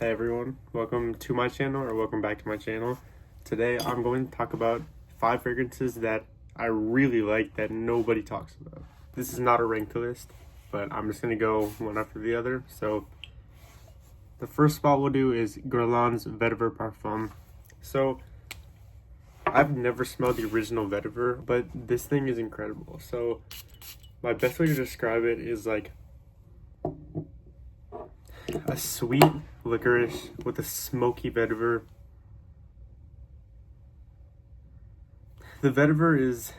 Hey everyone, welcome to my channel or welcome back to my channel. Today I'm going to talk about 5 fragrances that I really like that nobody talks about. This is not a ranked list, but I'm just going to go one after the other. So the first spot we'll do is Guerlain's Vetiver Parfum. So I've never smelled the original Vetiver, but this thing is incredible. So my best way to describe it is like a sweet licorice with a smoky vetiver. The vetiver is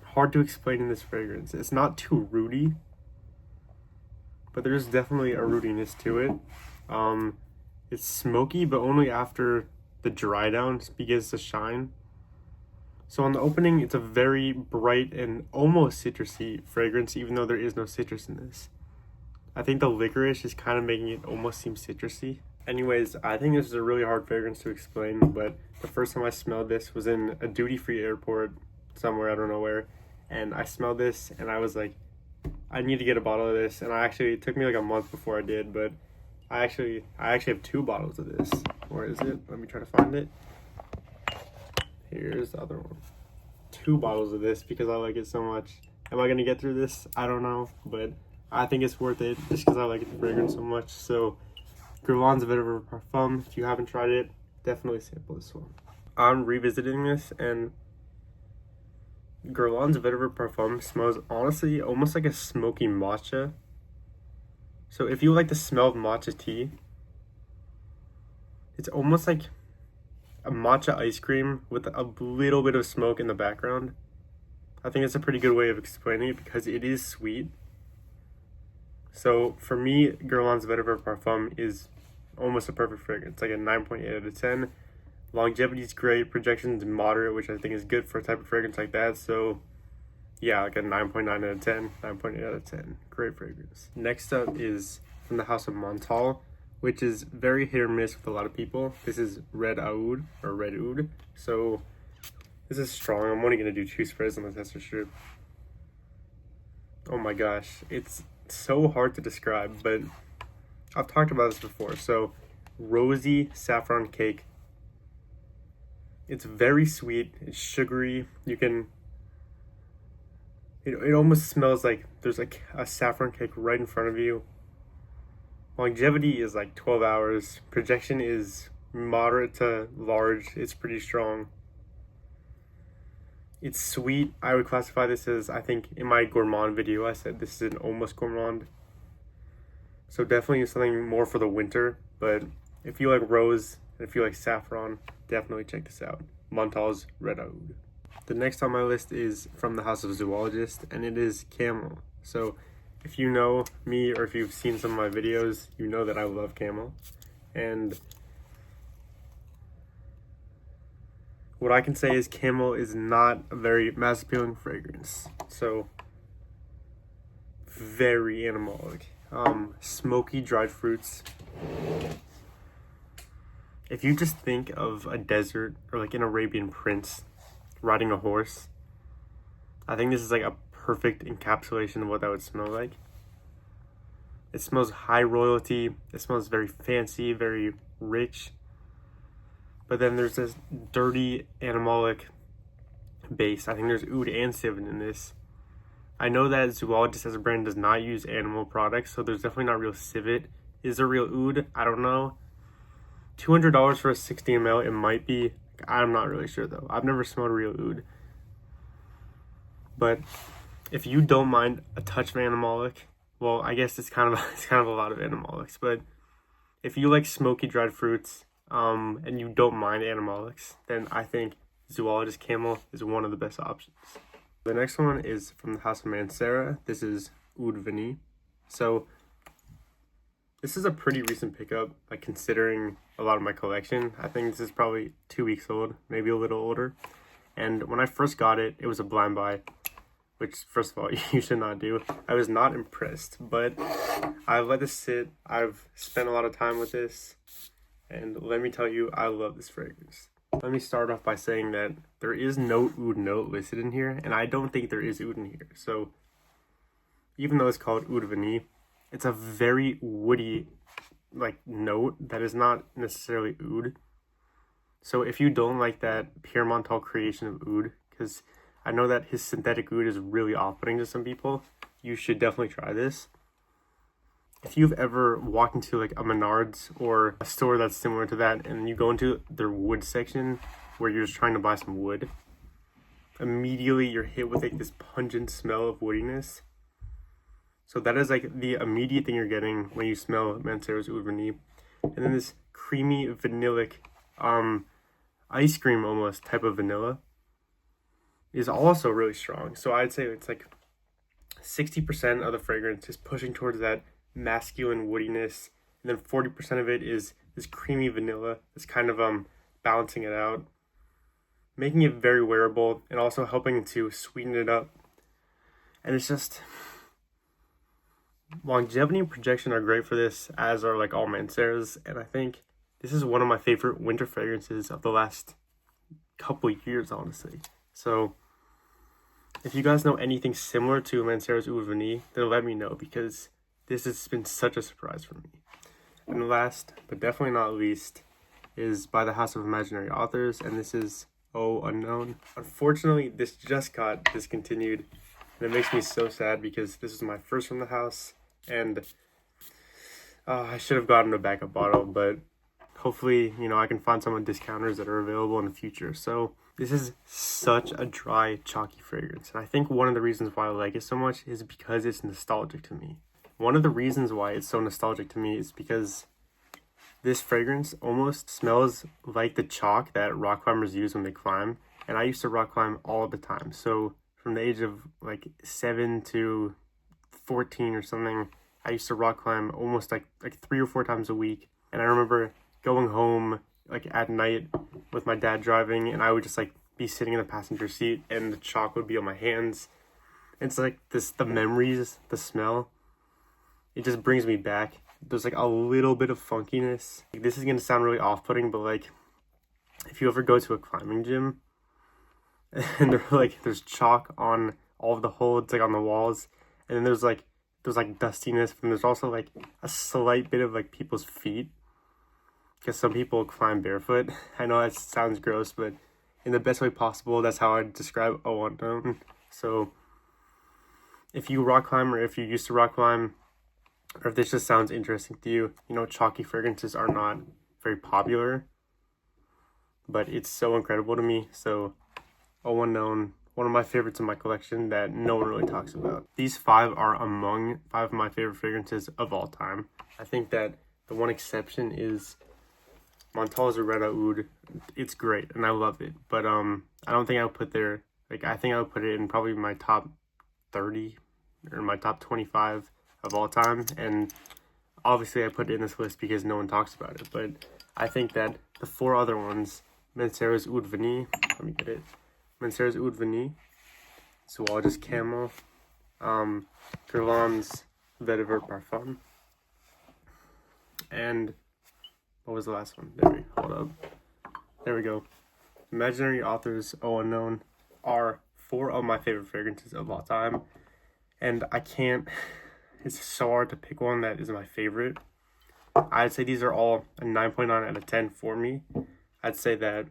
hard to explain in this fragrance. It's not too rooty, but there's definitely a rootiness to it. It's smoky, but only after the dry down begins to shine. So on the opening, it's a very bright and almost citrusy fragrance, even though there is no citrus in this. I think the licorice is kind of making it almost seem citrusy. Anyways, I think this is a really hard fragrance to explain, but the first time I smelled this was in a duty-free airport somewhere, I don't know where, and I smelled this and I was like, I need to get a bottle of this. And it took me like a month before I did, but I actually have 2 bottles of this. Where is it? Let me try to find it. Here's the other one. 2 bottles of this because I like it so much. Am I gonna get through this? I don't know, but I think it's worth it just because I like the fragrance so much. So Guerlain's Vetiver Parfum, if you haven't tried it, definitely sample this one. I'm revisiting this, and Guerlain's Vetiver Parfum smells honestly almost like a smoky matcha. So if you like the smell of matcha tea, it's almost like a matcha ice cream with a little bit of smoke in the background. I think it's a pretty good way of explaining it because it is sweet. So for me, Guerlain's Vetiver Parfum is almost a perfect fragrance, like a 9.8 out of 10. Longevity is great, projection is moderate, which I think is good for a type of fragrance like that. So yeah, like a 9.9 out of 10, 9.8 out of 10. Great fragrance. Next up is from the house of Menthol, which is very hit or miss with a lot of people. This is Red Oud, or Red Oud. So this is strong. I'm only going to do 2 sprays on the tester strip. Oh my gosh, it's so hard to describe, but I've talked about this before. So rosy saffron cake. It's very sweet, it's sugary. It almost smells like there's like a saffron cake right in front of you. Longevity is like 12 hours. Projection is moderate to large. It's pretty strong. It's sweet. I would classify this as, I think in my gourmand video, I said this is an almost gourmand. So definitely something more for the winter. But if you like rose and if you like saffron, definitely check this out. Menthol's Red Oud. The next on my list is from the house of Zoologist, and it is Camel. So if you know me or if you've seen some of my videos, you know that I love Camel. And what I can say is Camel is not a very mass appealing fragrance. So very animalic. Smoky dried fruits. If you just think of a desert or like an Arabian prince riding a horse, I think this is like a perfect encapsulation of what that would smell like. It smells high royalty. It smells very fancy, very rich. But then there's this dirty animalic base. I think there's oud and civet in this. I know that Zoologist as a brand does not use animal products, so there's definitely not real civet. Is there real oud? I don't know. $200 for a 60 ml, it might be. I'm not really sure though. I've never smelled real oud. But if you don't mind a touch of animalic, well, I guess it's kind of a lot of animalics. But if you like smoky dried fruits, and you don't mind animalics, then I think Zoologist Camel is one of the best options. The next one is from the house of Mancera. This is Oud Vanille. So this is a pretty recent pickup, like considering a lot of my collection. I think this is probably 2 weeks old, maybe a little older. And when I first got it, it was a blind buy, which first of all, you should not do. I was not impressed, but I've let this sit. I've spent a lot of time with this. And let me tell you, I love this fragrance. Let me start off by saying that there is no oud note listed in here, and I don't think there is oud in here. So even though it's called Oud Vanille, it's a very woody like note that is not necessarily oud. So if you don't like that Pierre Montal creation of oud, because I know that his synthetic oud is really off-putting to some people, you should definitely try this. If you've ever walked into like a Menards or a store that's similar to that, and you go into their wood section where you're just trying to buy some wood, immediately you're hit with like this pungent smell of woodiness. So that is like the immediate thing you're getting when you smell Mancero's Oud Vanille. And then this creamy vanillic ice cream almost type of vanilla is also really strong. So I'd say it's like 60% of the fragrance is pushing towards that masculine woodiness, and then 40% of it is this creamy vanilla that's kind of balancing it out, making it very wearable and also helping to sweeten it up. And it's just, longevity and projection are great for this, as are like all Manceros, and I think this is one of my favorite winter fragrances of the last couple years, honestly. So if you guys know anything similar to Mancero's Oud Vanille, then let me know, because this has been such a surprise for me. And last, but definitely not least, is by the House of Imaginary Authors, and this is Oh Unknown. Unfortunately, this just got discontinued, and it makes me so sad because this is my first from the house, and I should have gotten a backup bottle, but hopefully, I can find some discounters that are available in the future. So this is such a dry, chalky fragrance, and I think one of the reasons why I like it so much is because it's nostalgic to me. One of the reasons why it's so nostalgic to me is because this fragrance almost smells like the chalk that rock climbers use when they climb. And I used to rock climb all the time. So from the age of like 7 to 14 or something, I used to rock climb almost like 3 or 4 times a week. And I remember going home like at night with my dad driving, and I would just like be sitting in the passenger seat and the chalk would be on my hands. It's like the memories, the smell. It just brings me back. There's like a little bit of funkiness. This is gonna sound really off-putting, but like if you ever go to a climbing gym and there's chalk on all of the holds, like on the walls, and then there's like dustiness, and there's also like a slight bit of like people's feet, because some people climb barefoot. I know that sounds gross, but in the best way possible, that's how I describe Oh Unknown. So if you rock climb, or if you used to rock climb, or if this just sounds interesting to you, chalky fragrances are not very popular, but it's so incredible to me. So Oh Unknown, one of my favorites in my collection that no one really talks about. These 5 are among 5 of my favorite fragrances of all time. I think that the one exception is Montal's Red Oud. It's great and I love it, but I don't think I would put there, I think I would put it in probably my top 30 or my top 25 of all time, and obviously I put it in this list because no one talks about it. But I think that the 4 other ones, Mancero's Oud Vanille, let me get it, Mancero's Oud Vanille, Zoologist Camel, Guerlain's Vetiver Parfum, and what was the last one? There we go. Imaginary Authors Oh Unknown are 4 of my favorite fragrances of all time, and it's so hard to pick one that is my favorite. I'd say these are all a 9.9 out of 10 for me. I'd say that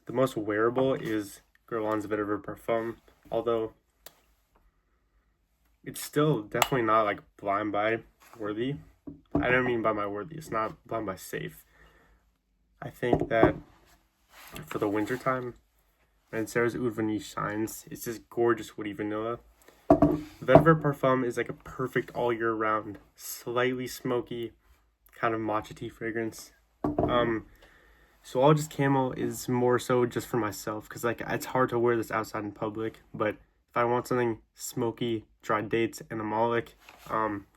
the most wearable is Guerlain's Vetiver Parfum, although it's still definitely not like blind buy worthy. I don't mean by my worthy, it's not blind buy safe. I think that for the winter time, Mancero's Oud Vanille shines. It's this gorgeous woody vanilla. Vetiver Parfum is like a perfect all year round, slightly smoky, kind of matcha tea fragrance. Zoologist Camel is more so just for myself, because it's hard to wear this outside in public, but if I want something smoky, dry dates, animalic,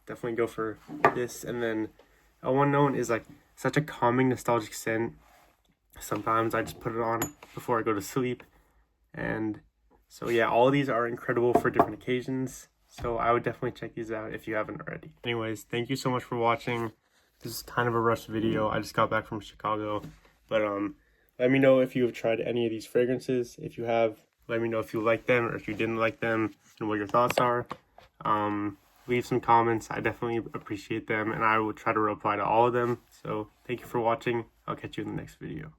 definitely go for this. And then Oh Unknown is like such a calming, nostalgic scent. Sometimes I just put it on before I go to sleep. And so yeah, all of these are incredible for different occasions. So I would definitely check these out if you haven't already. Anyways, thank you so much for watching. This is kind of a rushed video. I just got back from Chicago. But let me know if you have tried any of these fragrances. If you have, let me know if you like them or if you didn't like them and what your thoughts are. leave some comments. I definitely appreciate them, and I will try to reply to all of them. So thank you for watching. I'll catch you in the next video.